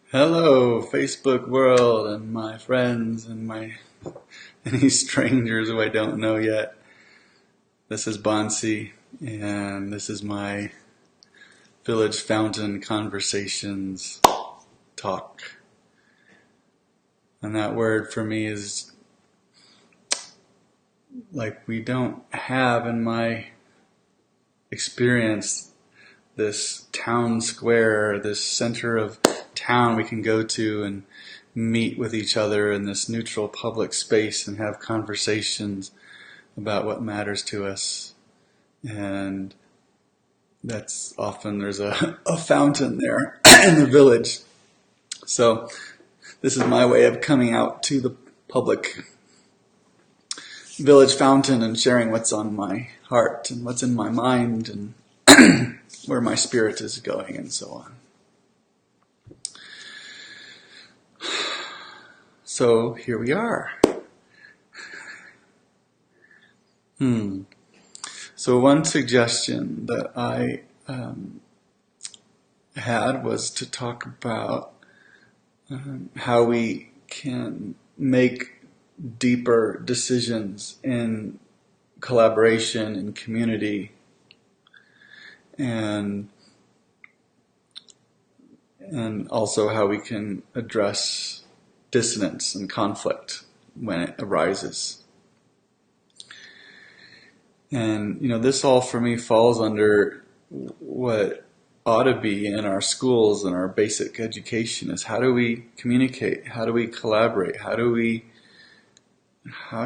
Hello, Facebook world, and my friends, and any strangers who I don't know yet. This is Bansi, and this is my Village Fountain Conversations talk. And that word for me is like we don't have in my experience this town square, this center of town we can go to and meet with each other in this neutral public space and have conversations about what matters to us. And that's often there's a fountain there in the village. So this is my way of coming out to the public village fountain and sharing what's on my heart and what's in my mind and where my spirit is going and so on. So here we are. So one suggestion that I had was to talk about how we can make deeper decisions in collaboration and community, and also how we can address dissonance and conflict when it arises. And, this all for me falls under what ought to be in our schools and our basic education is how do we communicate? How do we collaborate? How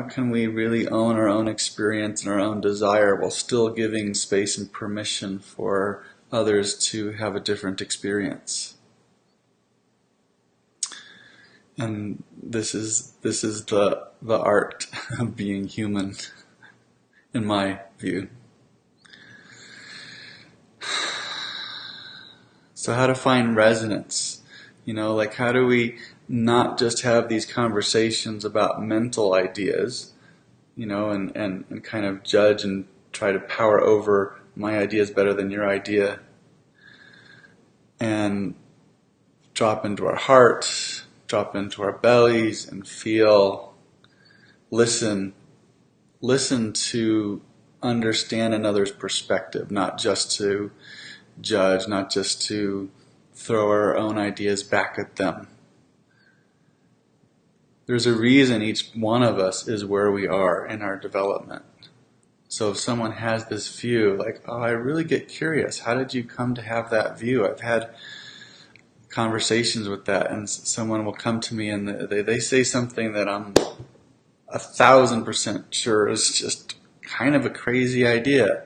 can we really own our own experience and our own desire while still giving space and permission for others to have a different experience? And this is the art of being human, in my view. So how to find resonance? How do we not just have these conversations about mental ideas, and kind of judge and try to power over my idea is better than your idea, and drop into our heart, drop into our bellies and feel, listen to understand another's perspective, not just to judge, not just to throw our own ideas back at them. There's a reason each one of us is where we are in our development. So if someone has this view, like, oh, I really get curious, how did you come to have that view? I've had conversations with that, and someone will come to me and they say something that I'm 1,000% sure is just kind of a crazy idea.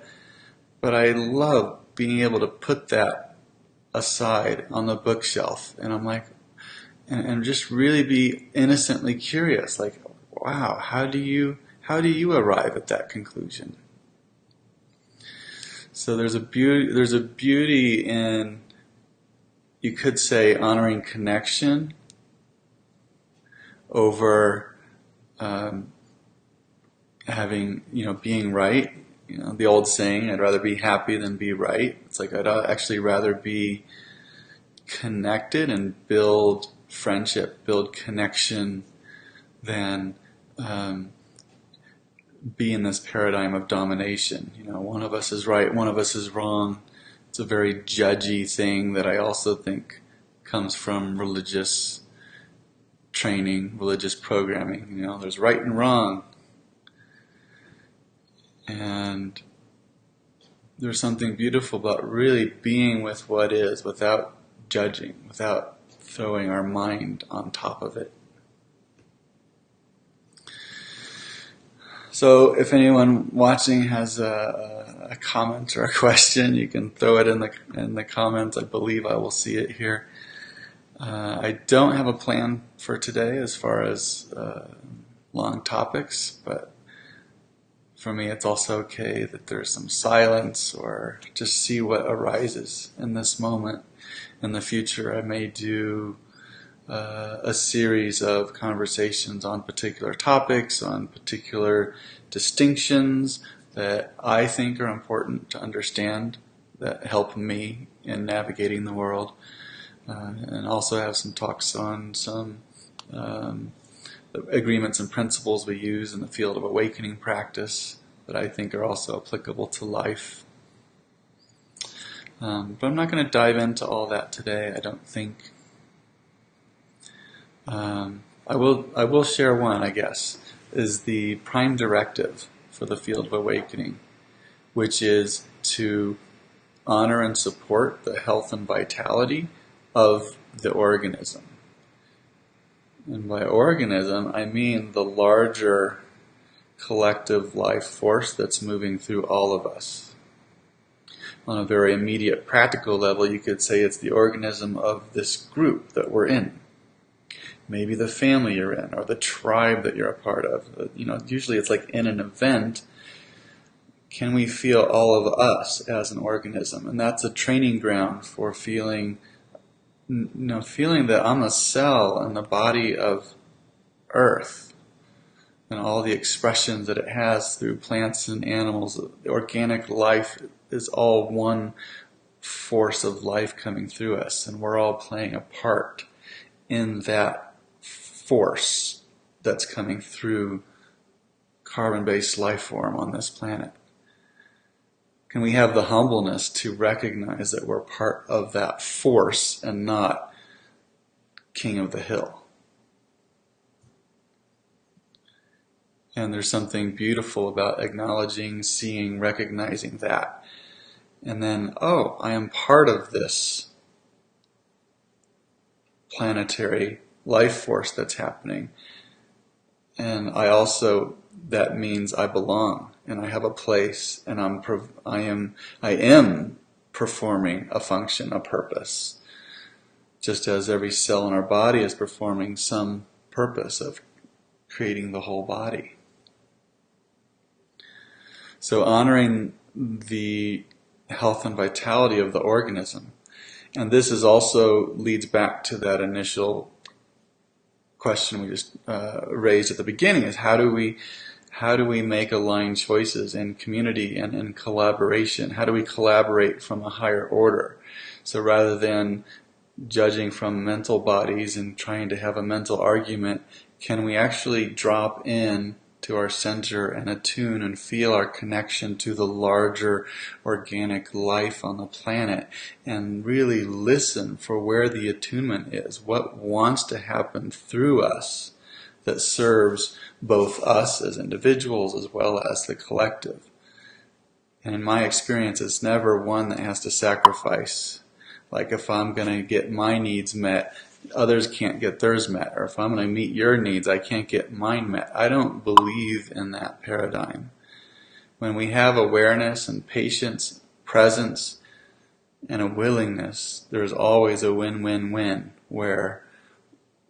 But I love being able to put that aside on the bookshelf, and I'm like, and just really be innocently curious, like, wow, how do you arrive at that conclusion? So there's a beauty in, you could say, honoring connection over having, being right. The old saying, I'd rather be happy than be right. It's like I'd actually rather be connected and build friendship, build connection, than be in this paradigm of domination. One of us is right, one of us is wrong. It's a very judgy thing that I also think comes from religious training, religious programming. There's right and wrong. And there's something beautiful about really being with what is without judging, without throwing our mind on top of it. So if anyone watching has a comment or a question, you can throw it in the comments. I believe I will see it here. I don't have a plan for today as far as long topics, but for me it's also okay that there's some silence, or just see what arises in this moment. In the future, I may do a series of conversations on particular topics, on particular distinctions that I think are important to understand, that help me in navigating the world. and also have some talks on some agreements and principles we use in the field of awakening practice that I think are also applicable to life. But I'm not going to dive into all that today, I don't think. I will share one, I guess, is the prime directive for the field of awakening, which is to honor and support the health and vitality of the organism. And by organism, I mean the larger collective life force that's moving through all of us. On a very immediate practical level, you could say it's the organism of this group that we're in. Maybe the family you're in, or the tribe that you're a part of. Usually it's like in an event, can we feel all of us as an organism? And that's a training ground for feeling that I'm a cell in the body of Earth and all the expressions that it has through plants and animals. The organic life is all one force of life coming through us, and we're all playing a part in that force that's coming through carbon-based life form on this planet. Can we have the humbleness to recognize that we're part of that force and not king of the hill? And there's something beautiful about acknowledging, seeing, recognizing that. And then, I am part of this planetary life force that's happening. And that means I belong and I have a place, and I am performing a function, a purpose. Just as every cell in our body is performing some purpose of creating the whole body. So honoring the health and vitality of the organism. And this also leads back to that initial question we just raised at the beginning, is how do we make aligned choices in community and in collaboration? How do we collaborate from a higher order? So rather than judging from mental bodies and trying to have a mental argument, can we actually drop in to our center and attune and feel our connection to the larger organic life on the planet and really listen for where the attunement is, what wants to happen through us that serves both us as individuals as well as the collective. And in my experience, it's never one that has to sacrifice. Like if I'm going to get my needs met, others can't get theirs met. Or if I'm going to meet your needs, I can't get mine met. I don't believe in that paradigm. When we have awareness and patience, presence, and a willingness, there's always a win-win-win where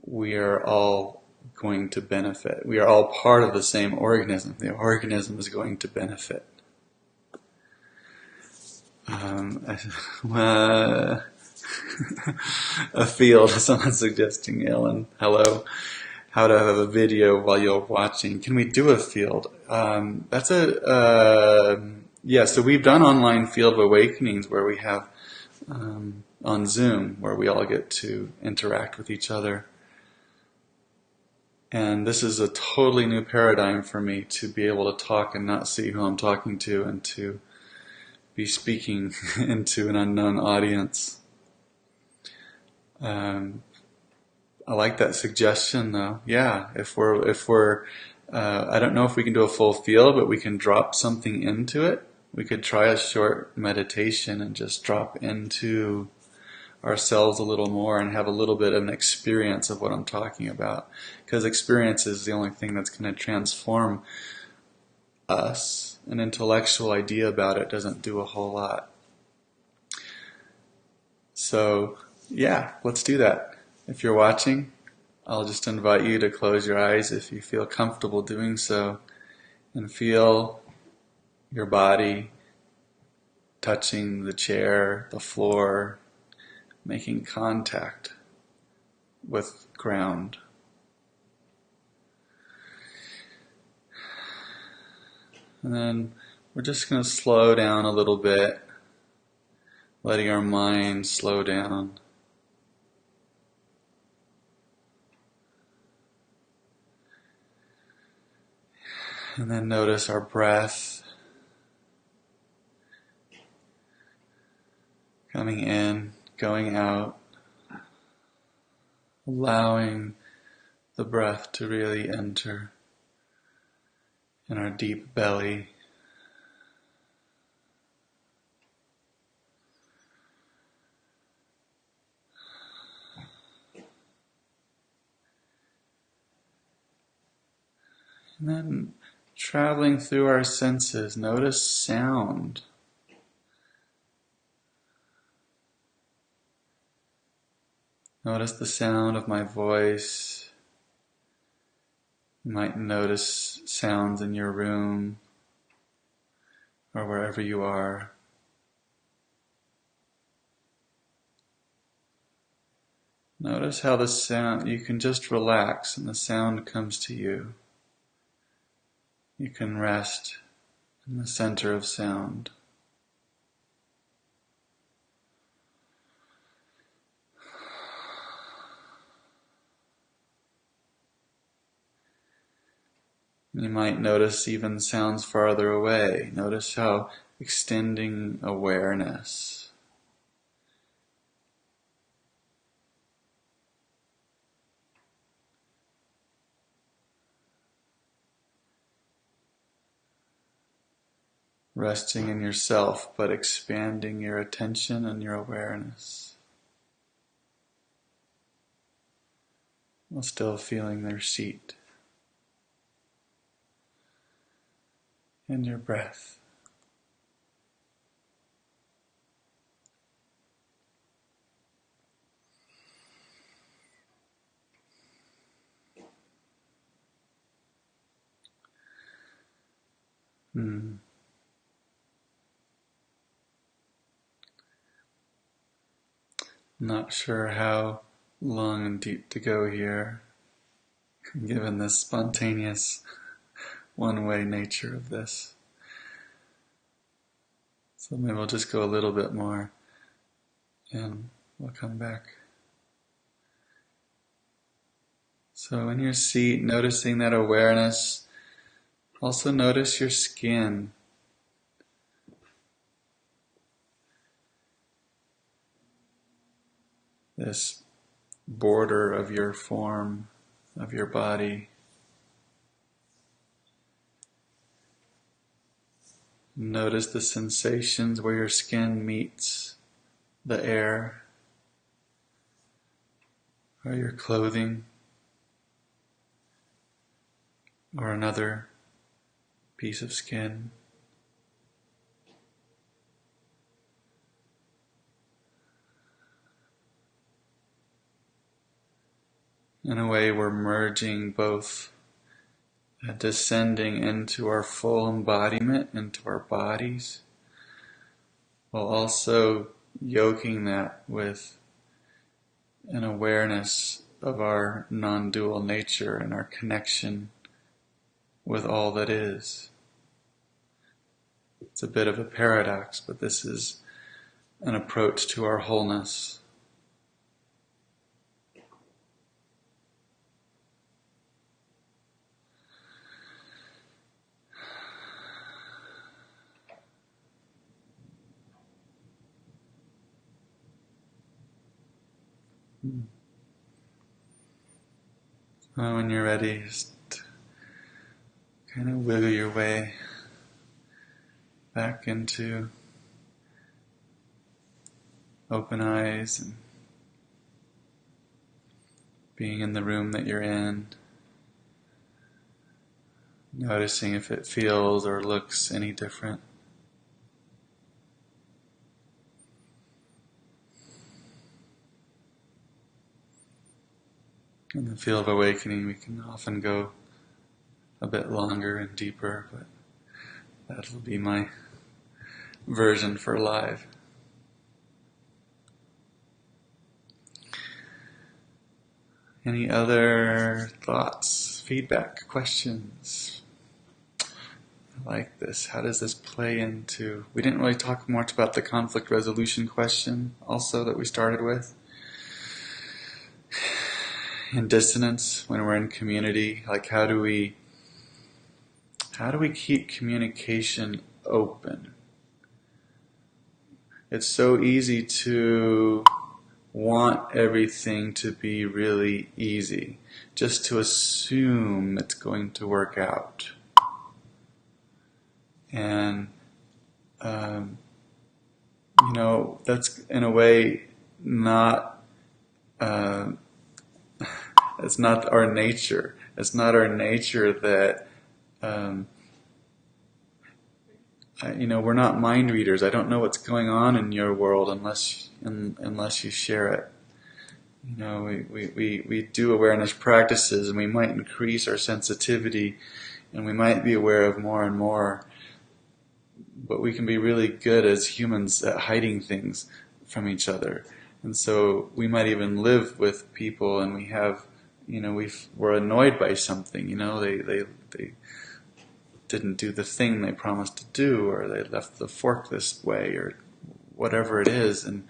we are all going to benefit. We are all part of the same organism. The organism is going to benefit. A field, someone's suggesting, Ellen, hello, how to have a video while you're watching. Can we do a field? So we've done online field awakenings where we have on Zoom, where we all get to interact with each other. And this is a totally new paradigm for me, to be able to talk and not see who I'm talking to, and to be speaking into an unknown audience. I like that suggestion, though. Yeah, if we're I don't know if we can do a full field, but we can drop something into it. We could try a short meditation and just drop into ourselves a little more and have a little bit of an experience of what I'm talking about. Because experience is the only thing that's going to transform us. An intellectual idea about it doesn't do a whole lot. So, yeah, let's do that. If you're watching, I'll just invite you to close your eyes if you feel comfortable doing so, and feel your body touching the chair, the floor, making contact with ground. And then we're just going to slow down a little bit, letting our mind slow down. And then notice our breath coming in, going out, allowing the breath to really enter in our deep belly. And then traveling through our senses, notice sound. Notice the sound of my voice. You might notice sounds in your room or wherever you are. Notice how the sound, you can just relax and the sound comes to you. You can rest in the center of sound. You might notice even sounds farther away. Notice how extending awareness. Resting in yourself, but expanding your attention and your awareness. While still feeling their seat. And your breath. Not sure how long and deep to go here, given the spontaneous one-way nature of this. So maybe we'll just go a little bit more and we'll come back. So in your seat, noticing that awareness, also notice your skin. This border of your form, of your body. Notice the sensations where your skin meets the air or your clothing or another piece of skin. In a way, we're merging both descending into our full embodiment, into our bodies, while also yoking that with an awareness of our non-dual nature and our connection with all that is. It's a bit of a paradox, but this is an approach to our wholeness. So when you're ready, just kind of wiggle your way back into open eyes and being in the room that you're in, noticing if it feels or looks any different. In the field of awakening, we can often go a bit longer and deeper, but that'll be my version for live. Any other thoughts, feedback, questions? I like this. How does this play into... We didn't really talk much about the conflict resolution question also that we started with. In dissonance, when we're in community, like how do we How do we keep communication open? It's so easy to want everything to be really easy, just to assume it's going to work out. And, that's in a way not, it's not our nature. It's not our nature that, we're not mind readers. I don't know what's going on in your world unless you share it. We do awareness practices, and we might increase our sensitivity, and we might be aware of more and more. But we can be really good as humans at hiding things from each other. And so we might even live with people, and we have, we're annoyed by something. They didn't do the thing they promised to do, or they left the fork this way, or whatever it is. And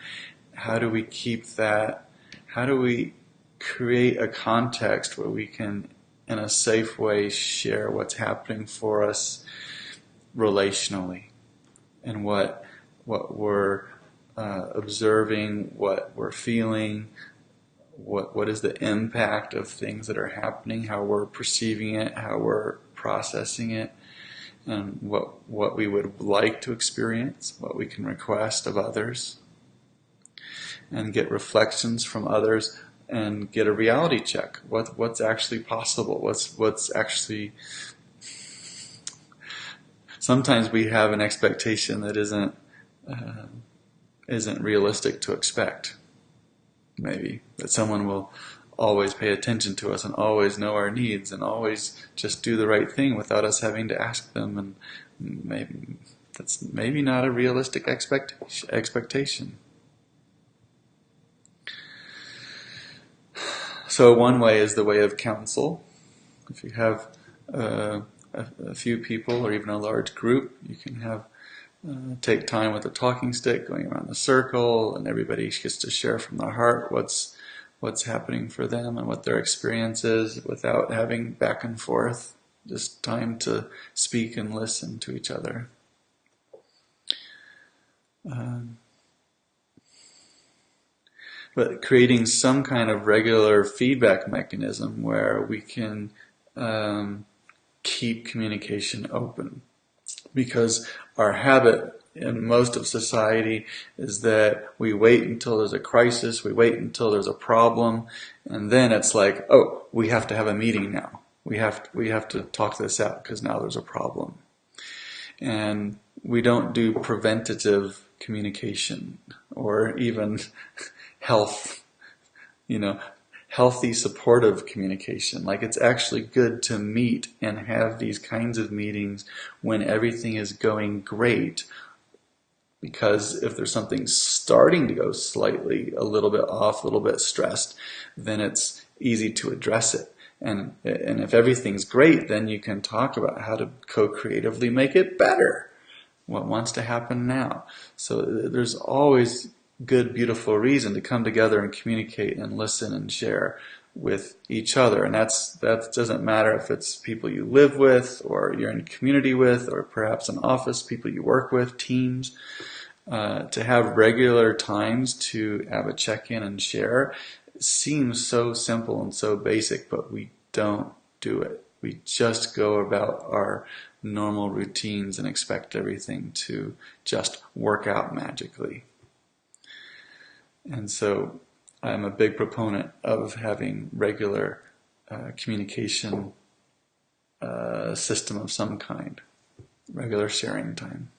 how do we keep that? How do we create a context where we can, in a safe way, share what's happening for us relationally, and what we're observing, what we're feeling, what is the impact of things that are happening, how we're perceiving it, how we're processing it, and what we would like to experience, what we can request of others, and get reflections from others, and get a reality check. What's actually possible? What's actually... Sometimes we have an expectation that isn't realistic to expect. Maybe that someone will always pay attention to us and always know our needs and always just do the right thing without us having to ask them, and maybe that's not a realistic expectation. So one way is the way of counsel. If you have a few people or even a large group, you can have take time with a talking stick, going around the circle, and everybody gets to share from their heart what's happening for them and what their experience is, without having back and forth. Just time to speak and listen to each other. But creating some kind of regular feedback mechanism where we can keep communication open. Because our habit in most of society is that we wait until there's a crisis, we wait until there's a problem, and then it's like, oh, we have to have a meeting now. We have to talk this out because now there's a problem. And we don't do preventative communication or even healthy supportive communication. Like, it's actually good to meet and have these kinds of meetings when everything is going great, because if there's something starting to go slightly a little bit off, a little bit stressed, then it's easy to address it. And if everything's great, then you can talk about how to co-creatively make it better. What wants to happen now? So there's always good, beautiful reason to come together and communicate and listen and share with each other. And that doesn't matter if it's people you live with, or you're in community with, or perhaps an office, people you work with, teams. To have regular times to have a check-in and share seems so simple and so basic, but we don't do it. We just go about our normal routines and expect everything to just work out magically. And so I'm a big proponent of having regular communication system of some kind, regular sharing time.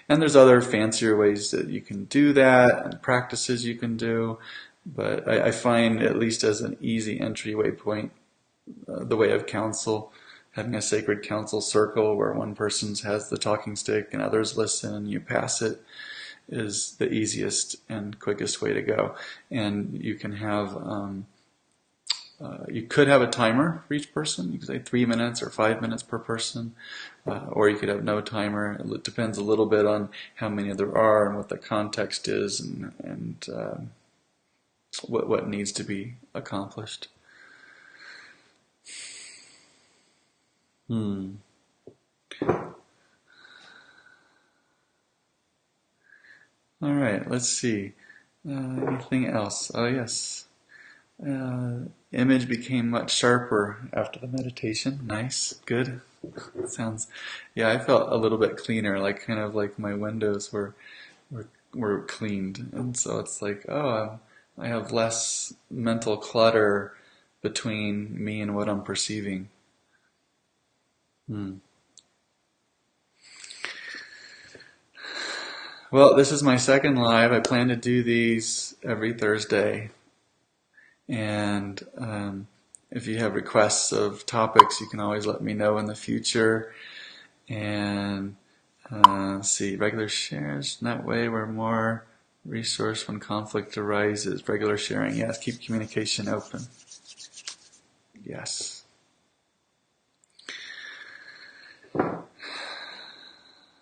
And there's other fancier ways that you can do that, and practices you can do, but I find, at least as an easy entryway point, the way of counsel, having a sacred counsel circle where one person has the talking stick and others listen and you pass it, is the easiest and quickest way to go. And you can have, you could have a timer for each person. You could say 3 minutes or 5 minutes per person, or you could have no timer. It depends a little bit on how many there are and what the context is, and what needs to be accomplished. All right, let's see. Anything else? Oh, yes. Image became much sharper after the meditation. Nice, good. Sounds, yeah, I felt a little bit cleaner, like kind of like my windows were cleaned, and so it's like, oh, I have less mental clutter between me and what I'm perceiving. Hmm. Well, this is my second live. I plan to do these every Thursday, and if you have requests of topics, you can always let me know in the future. And see, regular shares. That way, we're more resource when conflict arises. Regular sharing, yes. Keep communication open. Yes.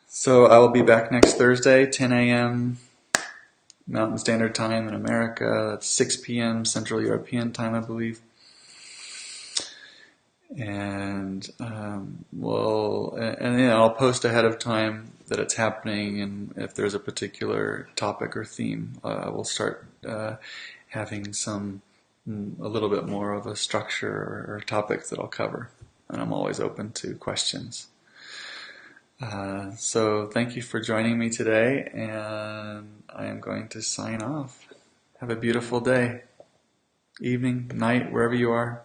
So I will be back next Thursday, 10 a.m. Mountain Standard Time in America. That's 6 p.m. Central European Time, I believe. And I'll post ahead of time that it's happening, and if there's a particular topic or theme, we'll start having a little bit more of a structure or topics that I'll cover. And I'm always open to questions. So thank you for joining me today, and I am going to sign off. Have a beautiful day, evening, night, wherever you are.